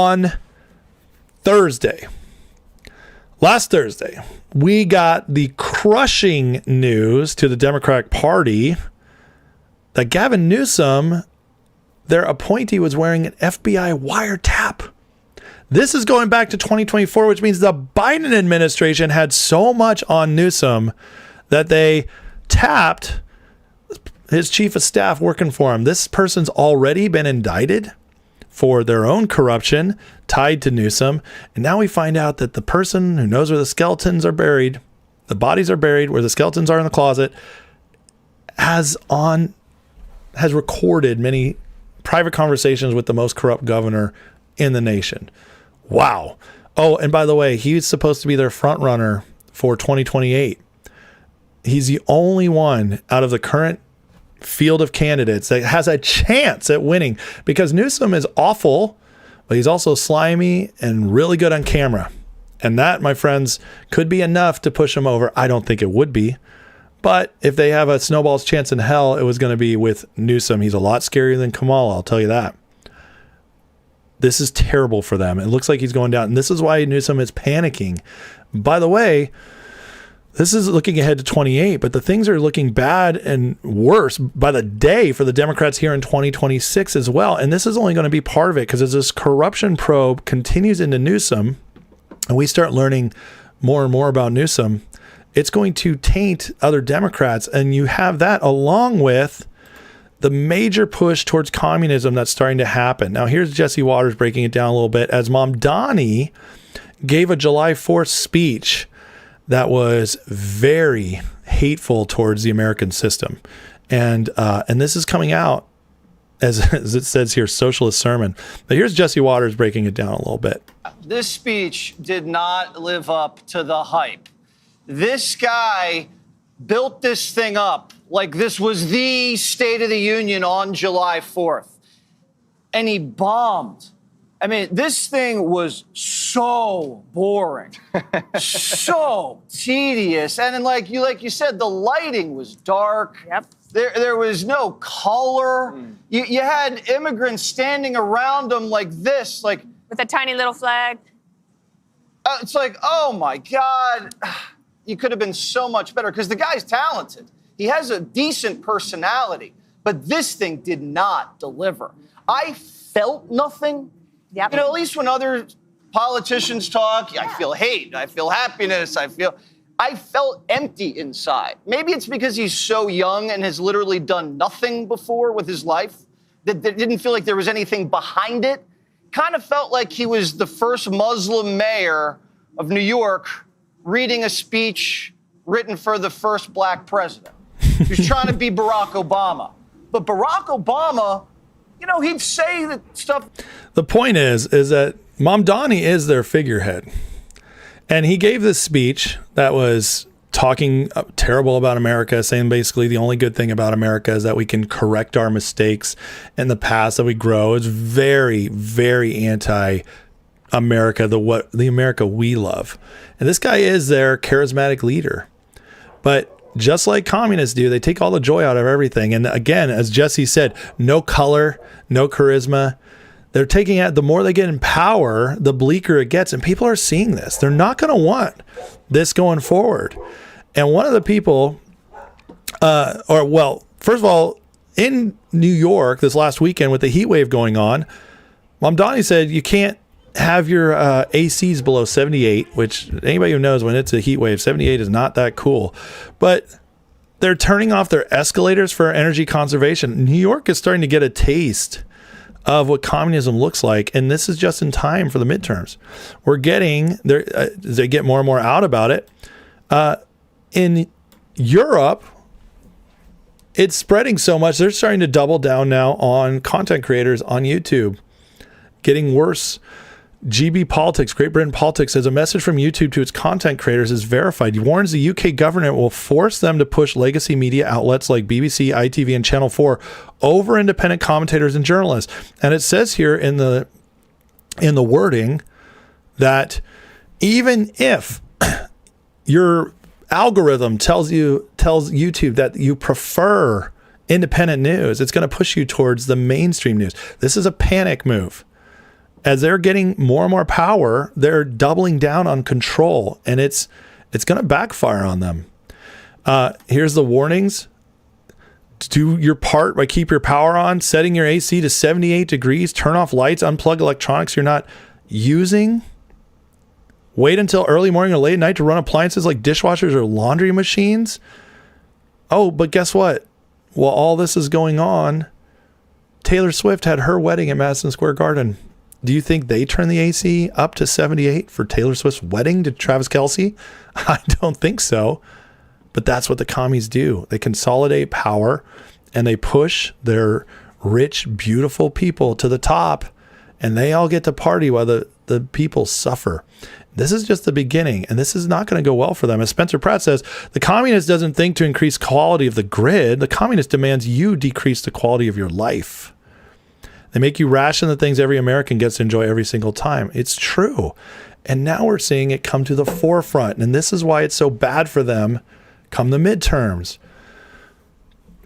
On last Thursday, we got the crushing news to the Democratic Party that Gavin Newsom, their appointee, was wearing an FBI wiretap. This is going back to 2024, which means the Biden administration had so much on Newsom that they tapped his chief of staff working for him. This person's already been indicted for their own corruption tied to Newsom. And now we find out that the person who knows where the skeletons are buried, the bodies are buried, where the skeletons are in the closet, has recorded many private conversations with the most corrupt governor in the nation. Wow. Oh, and by the way, he's supposed to be their front runner for 2028. He's the only one out of the current field of candidates that has a chance at winning, because Newsom is awful, but he's also slimy and really good on camera. And that, my friends, could be enough to push him over. I don't think it would be. But if they have a snowball's chance in hell, it was going to be with Newsom. He's a lot scarier than Kamala, I'll tell you that. This is terrible for them. It looks like he's going down. And this is why Newsom is panicking. By the way, this is looking ahead to 28, but the things are looking bad and worse by the day for the Democrats here in 2026 as well. And this is only going to be part of it, because as this corruption probe continues into Newsom and we start learning more and more about Newsom, it's going to taint other Democrats. And you have that along with the major push towards communism that's starting to happen. Now, here's Jesse Waters breaking it down a little bit as Mamdani gave a July 4th speech that was very hateful towards the American system. And this is coming out, as it says here, socialist sermon. But here's Jesse Waters breaking it down a little bit. This speech did not live up to the hype. This guy built this thing up like this was the State of the Union on July 4th. And he bombed. I mean, this thing was so boring, so tedious. And then, like you said, the lighting was dark. Yep. There was no color. You had immigrants standing around him like this, like with a tiny little flag. it's like, oh my God, you could have been so much better, because the guy's talented. He has a decent personality, but this thing did not deliver. I felt nothing. Yep. You know, at least when other politicians talk, I feel hate, I feel happiness, I felt empty inside. Maybe it's because he's so young and has literally done nothing before with his life that didn't feel like there was anything behind it. Kind of felt like he was the first Muslim mayor of New York reading a speech written for the first black president. He was trying to be Barack Obama. But Barack Obama, you know, he'd say that stuff. The point is that Mamdani is their figurehead. And he gave this speech that was talking terrible about America, saying basically the only good thing about America is that we can correct our mistakes in the past, that we grow. It's very, very anti-America, the America we love. And this guy is their charismatic leader. But just like communists do, they take all the joy out of everything. And again, as Jesse said, no color, no charisma. They're taking it, the more they get in power, the bleaker it gets. And people are seeing this. They're not going to want this going forward. And one of the people, first of all, in New York this last weekend with the heat wave going on, Mamdani said you can't have your ACs below 78, which anybody who knows when it's a heat wave, 78 is not that cool. But they're turning off their escalators for energy conservation. New York is starting to get a taste of what communism looks like, and this is just in time for the midterms. We're getting there. They get more and more out about it. In Europe, it's spreading so much, they're starting to double down now on content creators on YouTube. Getting worse. GB Politics, Great Britain Politics, says a message from YouTube to its content creators is verified. He warns the UK government will force them to push legacy media outlets like BBC, ITV, and Channel 4 over independent commentators and journalists. And it says here in the wording that even if your algorithm tells YouTube that you prefer independent news, it's going to push you towards the mainstream news. This is a panic move. as they're getting more and more power, they're doubling down on control, and it's going to backfire on them. Here's the warnings. Do your part by keep your power on, setting your AC to 78 degrees, turn off lights, unplug electronics you're not using. Wait until early morning or late at night to run appliances like dishwashers or laundry machines. Oh, but guess what? While all this is going on, Taylor Swift had her wedding at Madison Square Garden. Do you think they turned the AC up to 78 for Taylor Swift's wedding to Travis Kelce? I don't think so. But that's what the commies do. They consolidate power and they push their rich, beautiful people to the top, and they all get to party while the people suffer. This is just the beginning, and this is not going to go well for them. As Spencer Pratt says, the communist doesn't think to increase quality of the grid. The communist demands you decrease the quality of your life. They make you ration the things every American gets to enjoy every single time. It's true. And now we're seeing it come to the forefront. And this is why it's so bad for them come the midterms.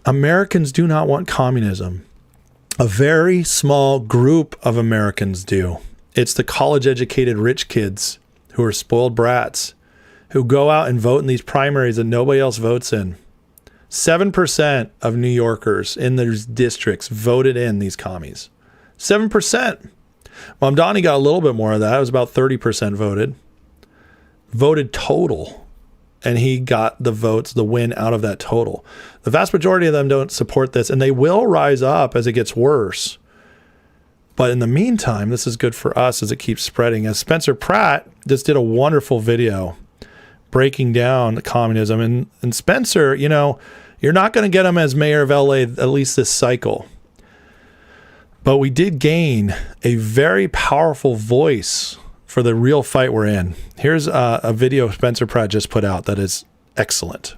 Americans do not want communism. A very small group of Americans do. It's the college-educated rich kids who are spoiled brats who go out and vote in these primaries that nobody else votes in. 7% of New Yorkers in those districts voted in these commies. 7%. Mamdani got a little bit more of that. It was about 30% voted total. And he got the votes, the win out of that total. The vast majority of them don't support this, and they will rise up as it gets worse. But in the meantime, this is good for us as it keeps spreading. As Spencer Pratt just did a wonderful video breaking down communism. And Spencer, you know, you're not going to get him as mayor of LA, at least this cycle. But we did gain a very powerful voice for the real fight we're in. Here's a video Spencer Pratt just put out that is excellent.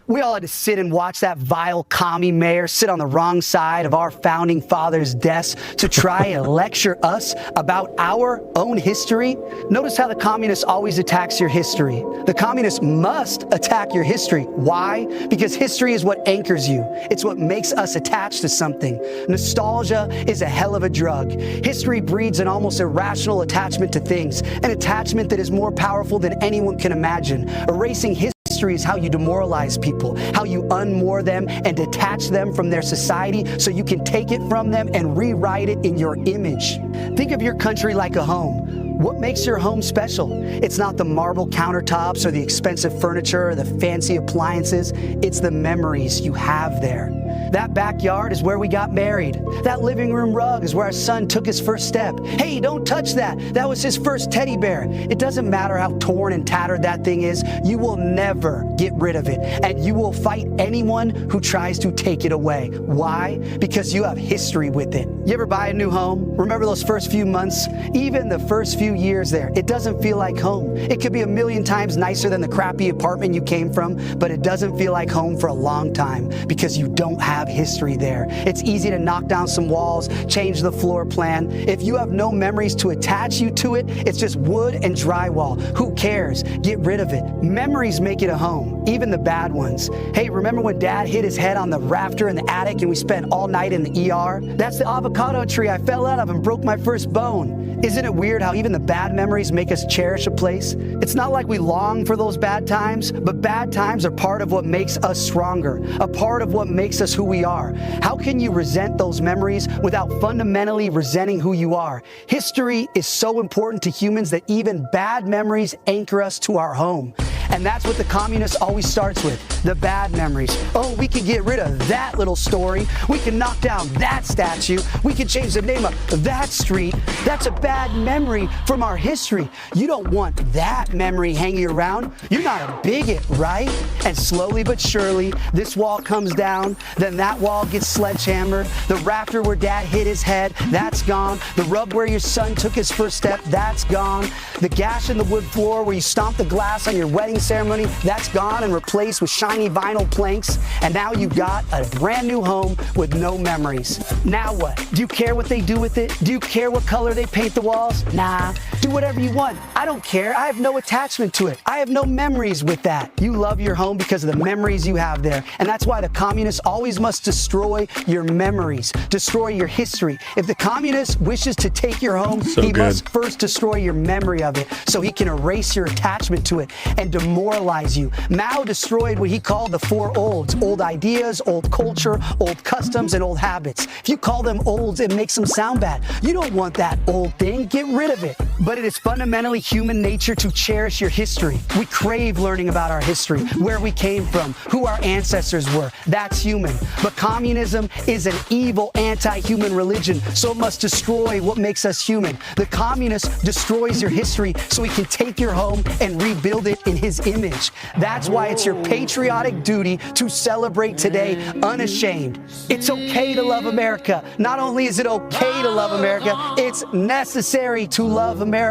We all had to sit and watch that vile commie mayor sit on the wrong side of our founding fathers' desk to try and lecture us about our own history. Notice how the communist always attacks your history. The communist must attack your history. Why? Because history is what anchors you. It's what makes us attached to something. Nostalgia is a hell of a drug. History breeds an almost irrational attachment to things, an attachment that is more powerful than anyone can imagine. Erasing history is how you demoralize people, how you unmoor them and detach them from their society so you can take it from them and rewrite it in your image. Think of your country like a home. What makes your home special? It's not the marble countertops or the expensive furniture or the fancy appliances. It's the memories you have there. That backyard is where we got married. That living room rug is where our son took his first step. Hey, don't touch that. That was his first teddy bear. It doesn't matter how torn and tattered that thing is. You will never get rid of it. And you will fight anyone who tries to take it away. Why? Because you have history with it. You ever buy a new home? Remember those first few months? Even the first few years there, it doesn't feel like home. It could be a million times nicer than the crappy apartment you came from, but it doesn't feel like home for a long time because you don't have history there. It's easy to knock down some walls, change the floor plan. If you have no memories to attach you to it, it's just wood and drywall. Who cares? Get rid of it. Memories make it a home, even the bad ones. Hey, remember when Dad hit his head on the rafter in the attic and we spent all night in the ER? That's the avocado tree I fell out of and broke my first bone. Isn't it weird how even the bad memories make us cherish a place? It's not like we long for those bad times, but bad times are part of what makes us stronger, a part of what makes us who we are. How can you resent those memories without fundamentally resenting who you are? History is so important to humans that even bad memories anchor us to our home. And that's what the communist always starts with, the bad memories. Oh, we can get rid of that little story. We can knock down that statue. We can change the name of that street. That's a bad memory from our history. You don't want that memory hanging around. You're not a bigot, right? And slowly but surely, this wall comes down, then that wall gets sledgehammered. The rafter where Dad hit his head, that's gone. The rug where your son took his first step, that's gone. The gash in the wood floor where you stomped the glass on your wedding ceremony, that's gone and replaced with shiny vinyl planks. And now you've got a brand new home with no memories. Now what? Do you care what they do with it? Do you care what color they paint the walls? Nah. Do whatever you want. I don't care. I have no attachment to it. I have no memories with that. You love your home because of the memories you have there. And that's why the communist always must destroy your memories, destroy your history. If the communist wishes to take your home, he must first destroy your memory of it so he can erase your attachment to it and demoralize you. Mao destroyed what he called the four olds: old ideas, old culture, old customs, and old habits. If you call them olds, it makes them sound bad. You don't want that old thing. Get rid of it. But it is fundamentally human nature to cherish your history. We crave learning about our history, where we came from, who our ancestors were. That's human. But communism is an evil, anti-human religion, so it must destroy what makes us human. The communist destroys your history so he can take your home and rebuild it in his image. That's why it's your patriotic duty to celebrate today unashamed. It's okay to love America. Not only is it okay to love America, it's necessary to love America.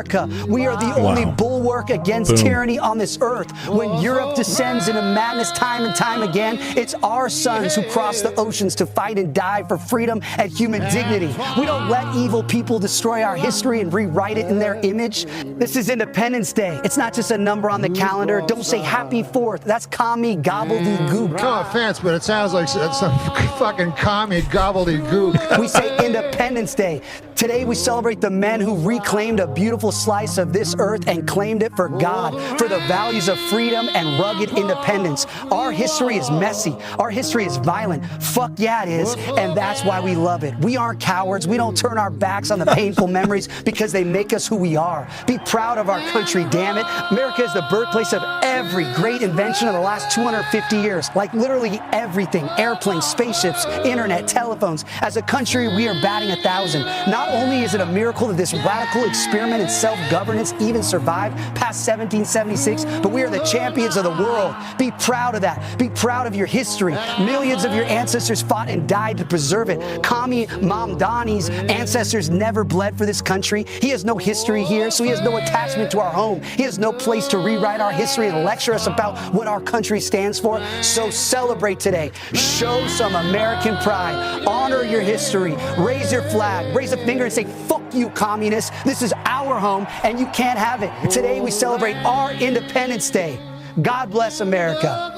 We are the only bulwark against tyranny on this earth. When Europe descends into madness time and time again, it's our sons who cross the oceans to fight and die for freedom and human dignity. We don't let evil people destroy our history and rewrite it in their image. This is Independence Day. It's not just a number on the calendar. Don't say Happy 4th. That's commie gobbledygook. No offense, but it sounds like some fucking commie gobbledygook. We say Independence Day. Today we celebrate the men who reclaimed a beautiful slice of this earth and claimed it for God, for the values of freedom and rugged independence. Our history is messy. Our history is violent. Fuck yeah, it is. And that's why we love it. We aren't cowards. We don't turn our backs on the painful memories because they make us who we are. Be proud of our country, damn it. America is the birthplace of every great invention of the last 250 years. Like literally everything. Airplanes, spaceships, internet, telephones. As a country, we are batting 1,000. Not only is it a miracle that this radical experiment in self-governance even survived past 1776, but we are the champions of the world. Be proud of that. Be proud of your history. Millions of your ancestors fought and died to preserve it. Commie Mamdani's ancestors never bled for this country. He has no history here, so he has no attachment to our home. He has no place to rewrite our history and lecture us about what our country stands for. So celebrate today. Show some American pride. Honor your history. Raise your flag. Raise a finger and say, fuck you, communists. This is our home, and you can't have it. Today we celebrate our Independence Day. God bless America.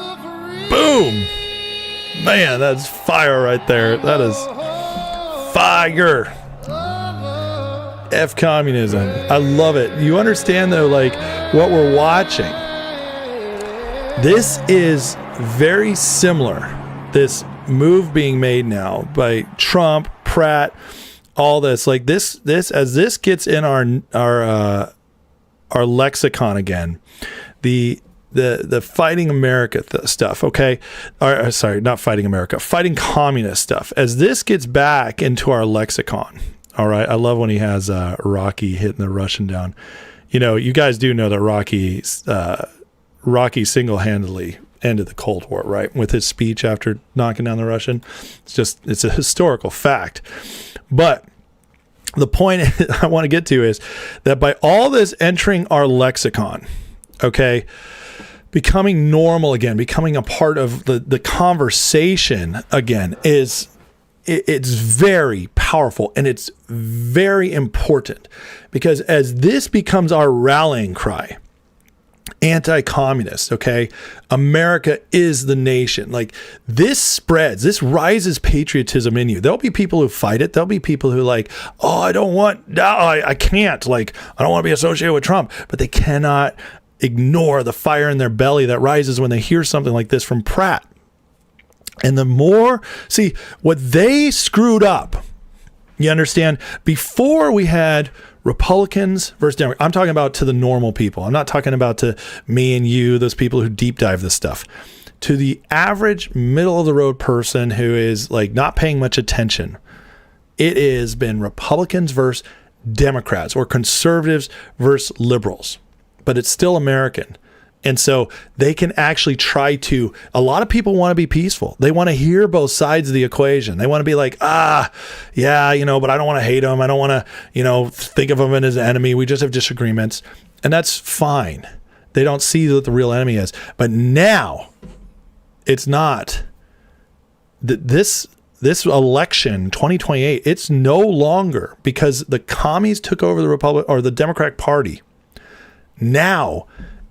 Boom. Man, that's fire right there. That is fire. F communism. I love it. You understand, though, like what we're watching. This is very similar. This move being made now by Trump, Pratt, all this, like this as this gets in our lexicon again, the fighting America stuff, okay, or sorry, not fighting America, fighting communist stuff, as this gets back into our lexicon. All right, I love when he has Rocky hitting the Russian down. You know, you guys do know that Rocky single-handedly ended the Cold War, right, with his speech after knocking down the Russian. It's a historical fact. But the point I want to get to is that by all this entering our lexicon, okay, becoming normal again, becoming a part of the conversation again, it's very powerful and it's very important, because as this becomes our rallying cry, anti-communist, okay, America is the nation, like this spreads, this rises patriotism in you. There'll be people who fight it. There'll be people who like, oh, I can't, like, I don't want to be associated with Trump, but they cannot ignore the fire in their belly that rises when they hear something like this from Pratt. And the more, see, what they screwed up, you understand, before we had Republicans versus Democrats. I'm talking about to the normal people. I'm not talking about to me and you, those people who deep dive this stuff. To the average middle of the road person who is like not paying much attention, it has been Republicans versus Democrats or conservatives versus liberals, but it's still American. And so they can actually try to, a lot of people want to be peaceful. They want to hear both sides of the equation. They want to be like, yeah, you know, but I don't want to hate them. I don't want to, you know, think of them as an enemy. We just have disagreements. And that's fine. They don't see what the real enemy is. But now it's not. This this election, 2028, it's no longer because the commies took over the Republic or the Democratic Party. Now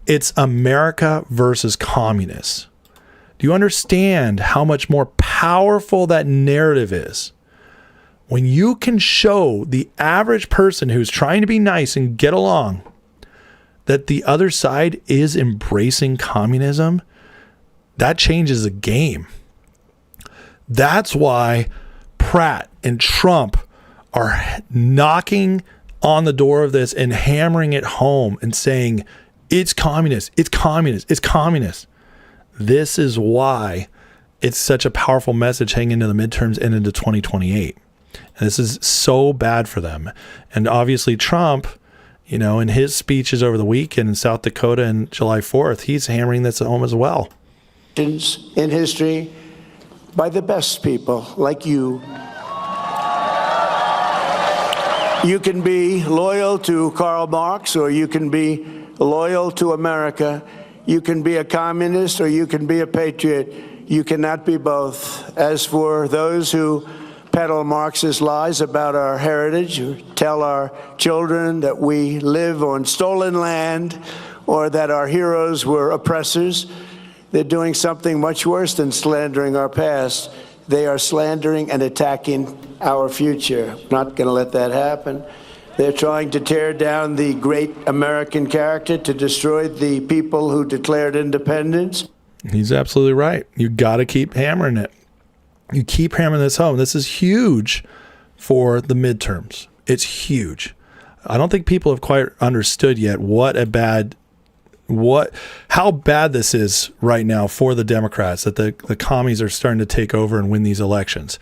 it's America versus communists. Do you understand how much more powerful that narrative is? When you can show the average person who's trying to be nice and get along that the other side is embracing communism, that changes the game. That's why Pratt and Trump are knocking on the door of this and hammering it home and saying, it's communist, it's communist, it's communist. This is why it's such a powerful message hanging into the midterms and into 2028. And this is so bad for them. And obviously Trump, you know, in his speeches over the weekend in South Dakota and July 4th, he's hammering this home as well. In history, by the best people like you. You can be loyal to Karl Marx, or you can be loyal to America. You can be a communist, or you can be a patriot. You cannot be both. As for those who peddle Marxist lies about our heritage, or tell our children that we live on stolen land, or that our heroes were oppressors, they're doing something much worse than slandering our past. They are slandering and attacking our future. Not going to let that happen. They're trying to tear down the great American character, to destroy the people who declared independence. He's absolutely right. You got to keep hammering it. You keep hammering this home. This is huge for the midterms. It's huge. I don't think people have quite understood yet how bad this is right now for the Democrats, that the commies are starting to take over and win these elections.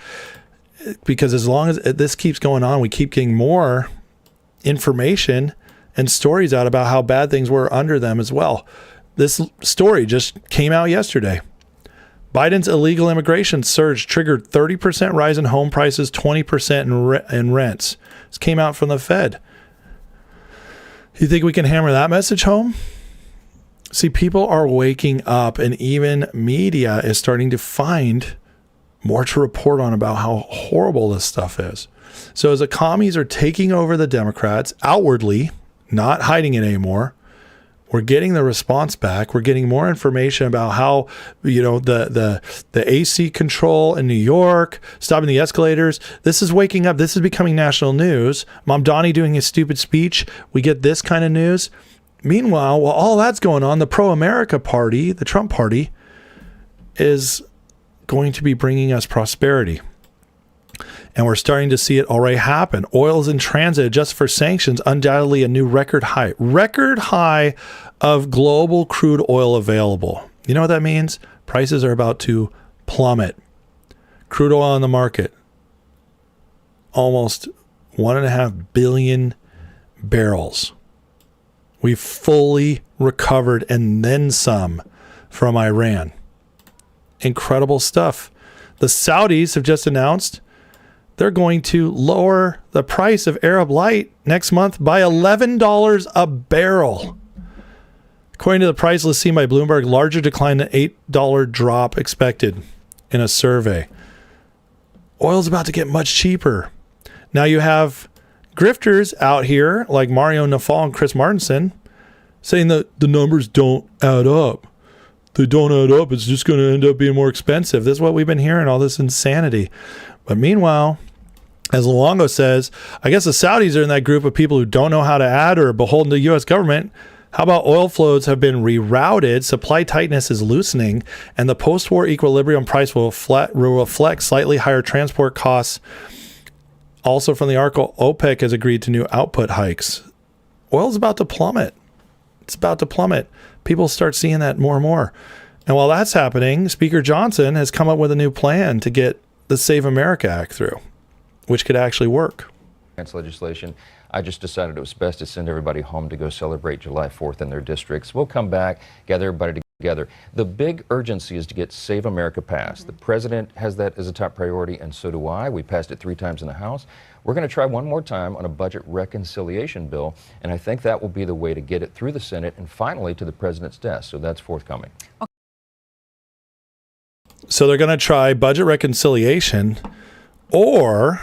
Because as long as this keeps going on, we keep getting more information and stories out about how bad things were under them as well. This story just came out yesterday. Biden's illegal immigration surge triggered 30% rise in home prices, 20% in rents. This came out from the Fed. You think we can hammer that message home? See, people are waking up, and even media is starting to find more to report on about how horrible this stuff is. So as the commies are taking over the Democrats outwardly, not hiding it anymore, we're getting the response back. We're getting more information about how, you know, the AC control in New York, stopping the escalators. This is waking up. This is becoming national news. Mamdani doing his stupid speech. We get this kind of news. Meanwhile, while all that's going on, the pro-America party, the Trump party, is going to be bringing us prosperity. And we're starting to see it already happen. Oil's in transit adjusted for sanctions, undoubtedly a new record high. Record high of global crude oil available. You know what that means? Prices are about to plummet. Crude oil on the market, almost 1.5 billion barrels. We've fully recovered and then some from Iran. Incredible stuff. The Saudis have just announced they're going to lower the price of Arab Light next month by $11 a barrel. According to the price list seen by Bloomberg, larger decline than $8 drop expected in a survey. Oil's about to get much cheaper. Now you have grifters out here like Mario Nafal and Chris Martinson saying that the numbers don't add up. They don't add up. It's just going to end up being more expensive. This is what we've been hearing, all this insanity. But meanwhile, as Luongo says, I guess the Saudis are in that group of people who don't know how to add or are beholden to the U.S. government. How about oil flows have been rerouted, supply tightness is loosening, and the post-war equilibrium price will reflect slightly higher transport costs. Also from the article, OPEC has agreed to new output hikes. Oil's about to plummet. It's about to plummet. People start seeing that more and more. And while that's happening, Speaker Johnson has come up with a new plan to get the Save America Act through, which could actually work. Legislation. I just decided it was best to send everybody home to go celebrate July 4th in their districts. We'll come back, gather everybody together. The big urgency is to get Save America passed. The president has that as a top priority, and so do I. We passed it 3 times in the House. We're going to try one more time on a budget reconciliation bill, and I think that will be the way to get it through the Senate and finally to the president's desk. So that's forthcoming. So they're going to try budget reconciliation. or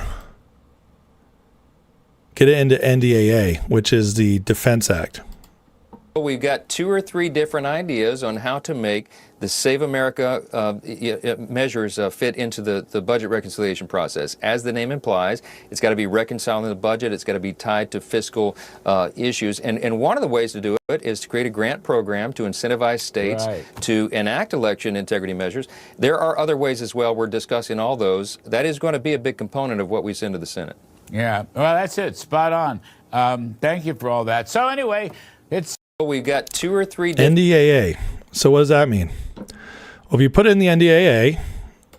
get it into NDAA, which is the Defense Act. We've got 2 or 3 different ideas on how to make the Save America measures fit into the budget reconciliation process. As the name implies, it's got to be reconciling the budget. It's got to be tied to fiscal issues. And one of the ways to do it is to create a grant program to incentivize states to enact election integrity measures. There are other ways as well. We're discussing all those. That is going to be a big component of what we send to the Senate. Yeah, well, that's it. Spot on. Thank you for all that. So anyway, We've got 2 or 3 NDAA. So what does that mean? Well, if you put it in the NDAA,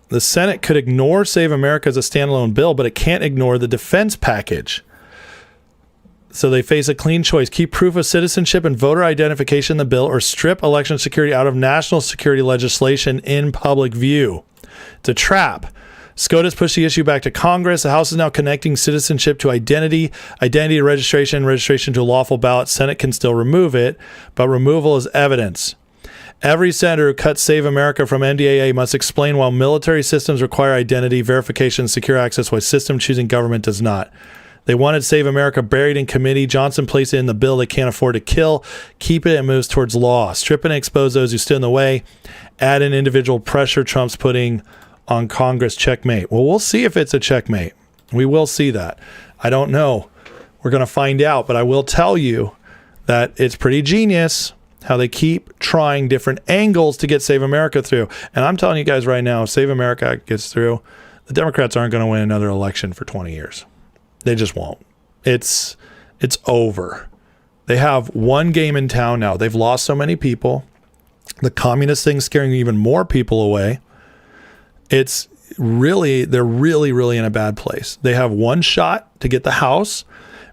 the Senate could ignore Save America as a standalone bill, but it can't ignore the defense package. So they face a clean choice: keep proof of citizenship and voter identification in the bill, or strip election security out of national security legislation in public view. It's a trap. SCOTUS pushed the issue back to Congress. The House is now connecting citizenship to identity to registration, registration to a lawful ballot. Senate can still remove it, but removal is evidence. Every senator who cuts Save America from NDAA must explain why military systems require identity verification and secure access, why system-choosing government does not. They wanted Save America buried in committee. Johnson placed it in the bill they can't afford to kill. Keep it, it moves towards law. Strip and expose those who stood in the way. Add in individual pressure Trump's putting on Congress. Checkmate. Well, we'll see if it's a checkmate. We will see that. I don't know. We're going to find out, but I will tell you that it's pretty genius how they keep trying different angles to get Save America through. And I'm telling you guys right now, if Save America gets through, the Democrats aren't going to win another election for 20 years. They just won't. It's over. They have one game in town now. They've lost so many people. The communist thing's scaring even more people away. They're really in a bad place. They have one shot to get the House,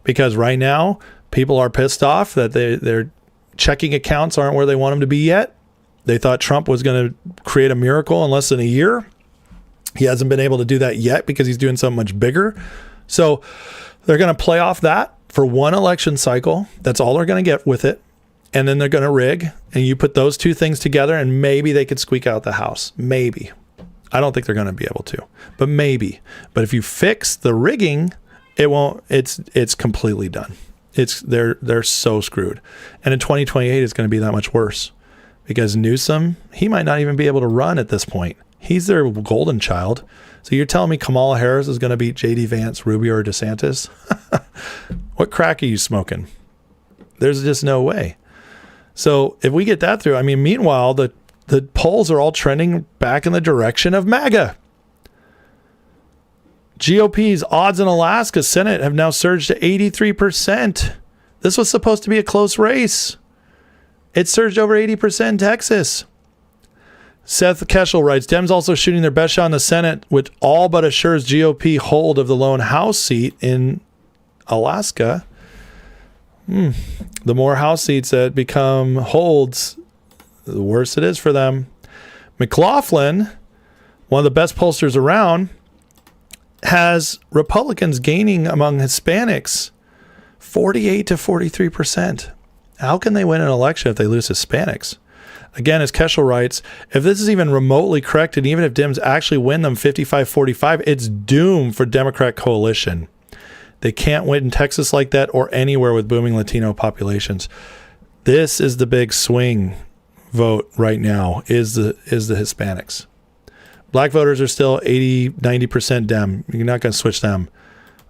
because right now people are pissed off that their checking accounts aren't where they want them to be yet. They thought Trump was going to create a miracle in less than a year. He hasn't been able to do that yet because he's doing something much bigger. So they're going to play off that for one election cycle. That's all they're going to get with it. And then they're going to rig. And you put those two things together and maybe they could squeak out the House. Maybe. I don't think they're going to be able to, but maybe. But if you fix the rigging, it won't. It's completely done. They're so screwed. And in 2028, it's going to be that much worse, because Newsom, he might not even be able to run at this point. He's their golden child. So you're telling me Kamala Harris is going to beat J.D. Vance, Rubio, or DeSantis? What crack are you smoking? There's just no way. So if we get that through, I mean, meanwhile, the polls are all trending back in the direction of MAGA. GOP's odds in Alaska Senate have now surged to 83%. This was supposed to be a close race. It surged over 80% in Texas. Seth Keshel writes, Dems also shooting their best shot in the Senate, which all but assures GOP hold of the lone House seat in Alaska. The more House seats that become holds, the worse it is for them. McLaughlin, one of the best pollsters around, has Republicans gaining among Hispanics 48 to 43%. How can they win an election if they lose Hispanics? Again, as Keshel writes, if this is even remotely correct, and even if Dems actually win them 55-45, it's doomed for Democrat coalition. They can't win in Texas like that or anywhere with booming Latino populations. This is the big swing vote right now, is the Hispanics. Black voters are still 80, 90% Dem. You're not going to switch them.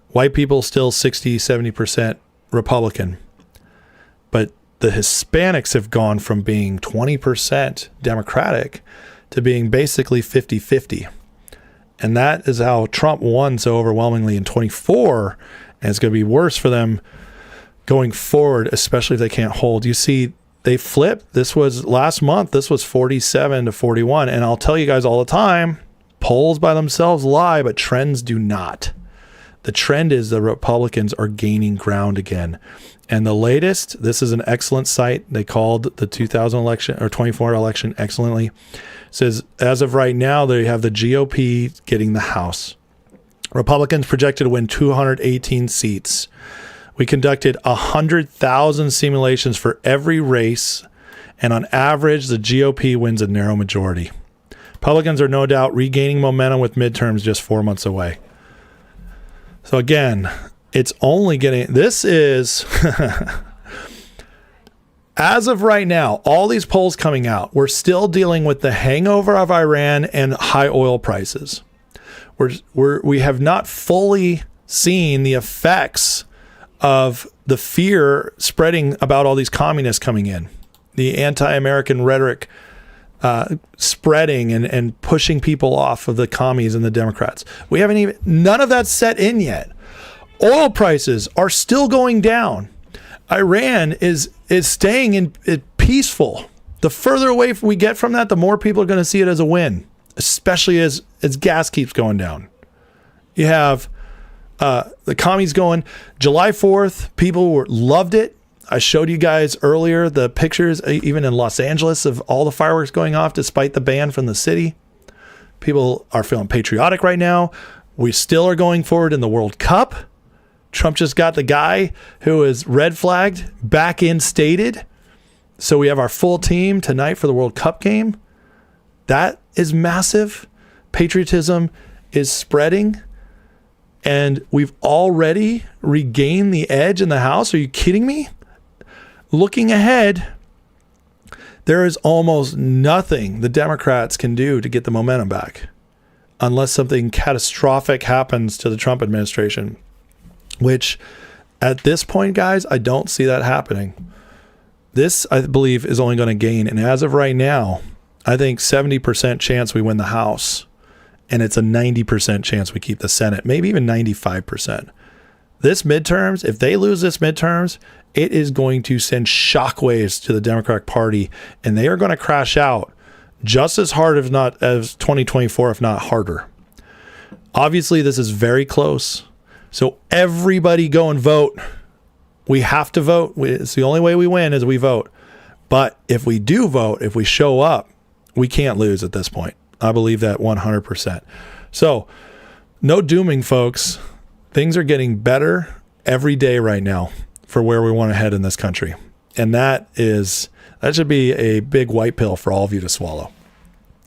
White people still 60, 70% Republican. But the Hispanics have gone from being 20% Democratic to being basically 50-50. And that is how Trump won so overwhelmingly in 24. And it's going to be worse for them going forward, especially if they can't hold. You see, they flipped. This was last month. This was 47 to 41. And I'll tell you guys all the time, polls by themselves lie, but trends do not. The trend is the Republicans are gaining ground again. And the latest, this is an excellent site. They called the 2000 election or 24 election excellently. It says, as of right now, they have the GOP getting the House. Republicans projected to win 218 seats. We conducted 100,000 simulations for every race, and on average, the GOP wins a narrow majority. Republicans are no doubt regaining momentum with midterms just 4 months away. So again, it's only getting, this is, as of right now, all these polls coming out, we're still dealing with the hangover of Iran and high oil prices. We have not fully seen the effects of the fear spreading about all these communists coming in, the anti-American rhetoric spreading and pushing people off of the commies and the Democrats. We haven't even, none of that's set in yet. Oil prices are still going down. Iran is staying in peaceful. The further away we get from that, the more people are going to see it as a win, especially as gas keeps going down. You have the commies going. July 4th, people loved it. I showed you guys earlier the pictures, even in Los Angeles, of all the fireworks going off despite the ban from the city. People are feeling patriotic right now. We still are going forward in the World Cup. Trump just got the guy who is red flagged back instated. So we have our full team tonight for the World Cup game. That is massive. Patriotism is spreading. And we've already regained the edge in the House. Are you kidding me? Looking ahead, there is almost nothing the Democrats can do to get the momentum back unless something catastrophic happens to the Trump administration, which at this point, guys, I don't see that happening. This, I believe, is only going to gain. And as of right now, I think 70% chance we win the House. And it's a 90% chance we keep the Senate, maybe even 95%. This midterms, if they lose this midterms, it is going to send shockwaves to the Democratic Party, and they are going to crash out just as hard, if not as 2024, if not harder. Obviously, this is very close. So everybody go and vote. We have to vote. It's the only way we win is we vote. But if we do vote, if we show up, we can't lose at this point. I believe that 100%. So no dooming, folks. Things are getting better every day right now for where we want to head in this country. And that should be a big white pill for all of you to swallow.